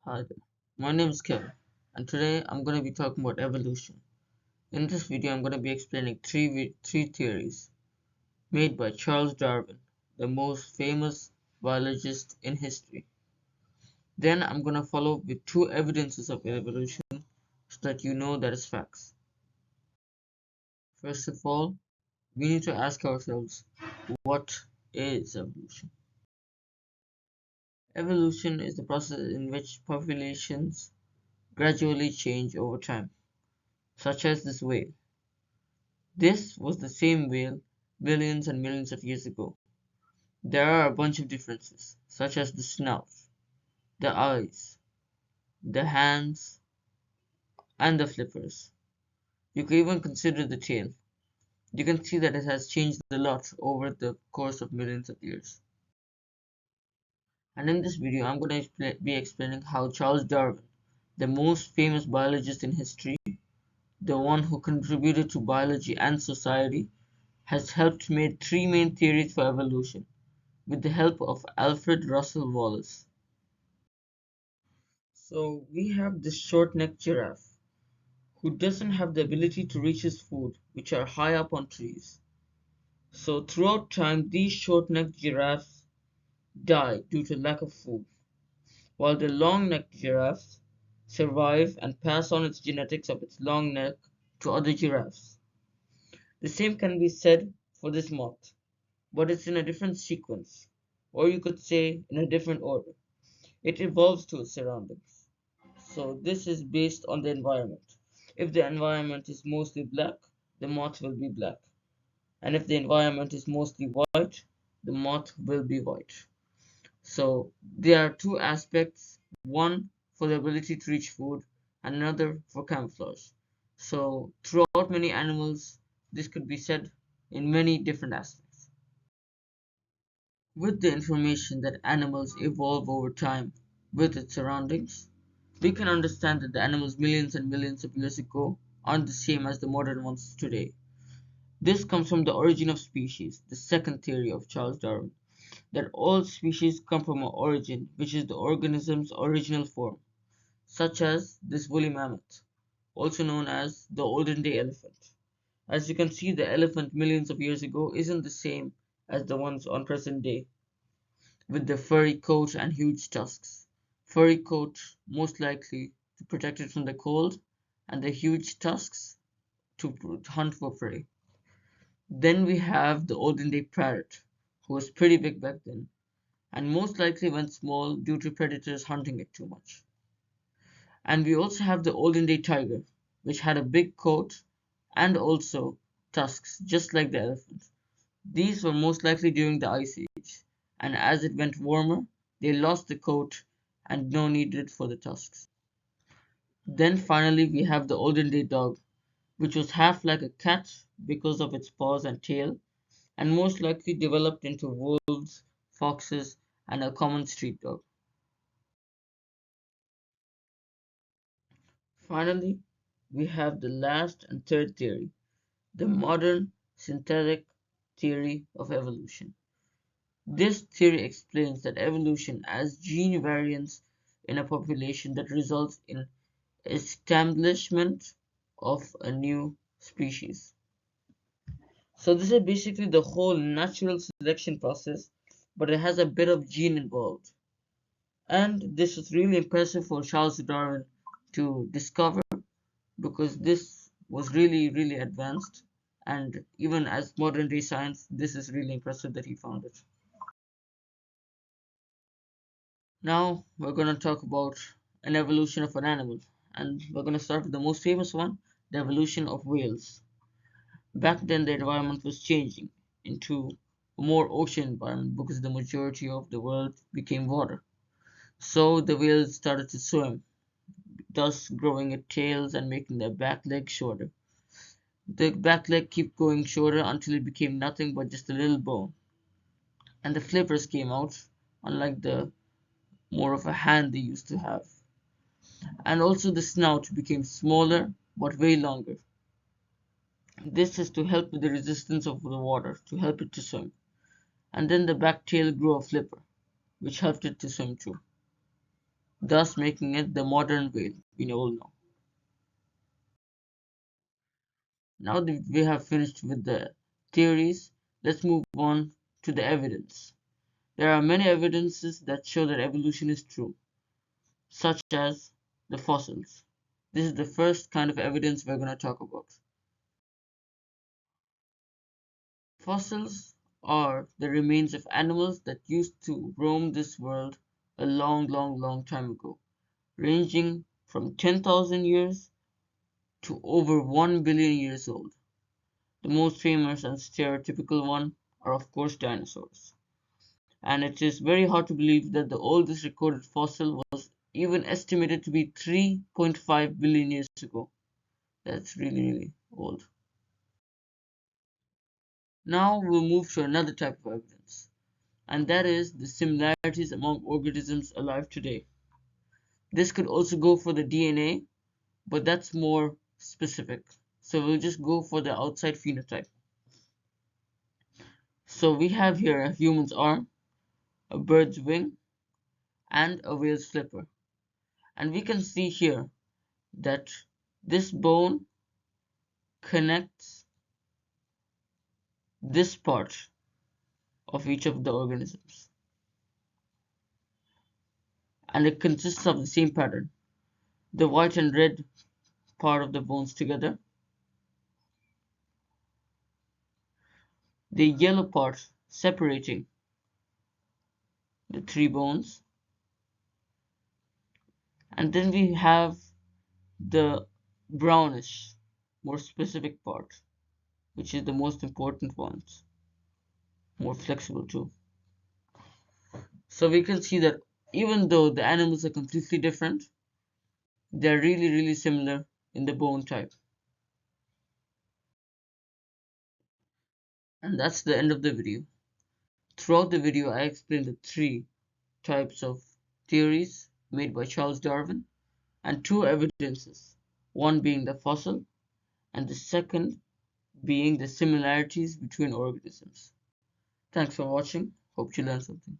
Hi there, my name is Kevin, and today I'm going to be talking about evolution. In this video, I'm going to be explaining three theories made by Charles Darwin, the most famous biologist in history. Then I'm going to follow with two evidences of evolution so that you know that is facts. First of all, we need to ask ourselves, what is evolution? Evolution is the process in which populations gradually change over time, such as this whale. This was the same whale millions and millions of years ago. There are a bunch of differences, such as the snout, the eyes, the hands, and the flippers. You can even consider the tail. You can see that it has changed a lot over the course of millions of years. And in this video, I'm going to be explaining how Charles Darwin, the most famous biologist in history, the one who contributed to biology and society, has helped made three main theories for evolution with the help of Alfred Russel Wallace. So we have this short-necked giraffe who doesn't have the ability to reach his food, which are high up on trees. So throughout time, these short-necked giraffes die due to lack of food, while the long-necked giraffes survive and pass on its genetics of its long neck to other giraffes. The same can be said for this moth, but it's in a different sequence, or you could say in a different order. It evolves to its surroundings. So this is based on the environment. If the environment is mostly black, the moth will be black. And if the environment is mostly white, the moth will be white. So there are two aspects, one for the ability to reach food and another for camouflage. So throughout many animals, this could be said in many different aspects. With the information that animals evolve over time with its surroundings, we can understand that the animals millions and millions of years ago aren't the same as the modern ones today. This comes from the origin of species, the second theory of Charles Darwin, that all species come from an origin which is the organism's original form, such as this woolly mammoth, also known as the olden day elephant. As you can see, the elephant millions of years ago isn't the same as the ones on present day, with the furry coat and huge tusks. Furry coat most likely to protect it from the cold, and the huge tusks to hunt for prey. Then we have the olden day parrot, who was pretty big back then, and most likely went small due to predators hunting it too much. And we also have the olden day tiger, which had a big coat and also tusks, just like the elephant. These were most likely during the Ice Age, and as it went warmer, they lost the coat and no needed for the tusks. Then finally we have the olden day dog, which was half like a cat because of its paws and tail, and most likely developed into wolves, foxes, and a common street dog. Finally, we have the last and third theory, the modern synthetic theory of evolution. This theory explains that evolution as gene variants in a population that results in establishment of a new species. So this is basically the whole natural selection process, but it has a bit of gene involved. And this was really impressive for Charles Darwin to discover because this was really, really advanced. And even as modern day science, this is really impressive that he found it. Now we're going to talk about an evolution of an animal, and we're going to start with the most famous one, the evolution of whales. Back then, the environment was changing into a more ocean environment because the majority of the world became water. So the whales started to swim, thus growing its tails and making their back legs shorter. The back leg kept going shorter until it became nothing but just a little bone, and the flippers came out, unlike the more of a hand they used to have. And also the snout became smaller but way longer. This is to help with the resistance of the water, to help it to swim. And then the back tail grew a flipper, which helped it to swim too. thus making it the modern whale we all know. Now that we have finished with the theories, let's move on to the evidence. There are many evidences that show that evolution is true, such as the fossils. This is the first kind of evidence we're going to talk about. Fossils are the remains of animals that used to roam this world a long time ago, ranging from 10,000 years to over 1 billion years old. The most famous and stereotypical one are of course dinosaurs. And it is very hard to believe that the oldest recorded fossil was even estimated to be 3.5 billion years ago. That's really old. Now we'll move to another type of evidence, and that is the similarities among organisms alive today. This could also go for the DNA, but that's more specific. So we'll just go for the outside phenotype. So we have here a human's arm, a bird's wing, and a whale's flipper. And we can see here that this bone connects this part of each of the organisms. And it consists of the same pattern. The white and red part of the bones together, the yellow part separating the three bones, and then we have the brownish, more specific part, which is the most important ones, more flexible too. So we can see that even though the animals are completely different, they're really similar in the bone type. And that's the end of the video. Throughout the video, I explained the three types of theories made by Charles Darwin and two evidences, one being the fossil and the second being the similarities between organisms. Thanks for watching. Hope you learned something.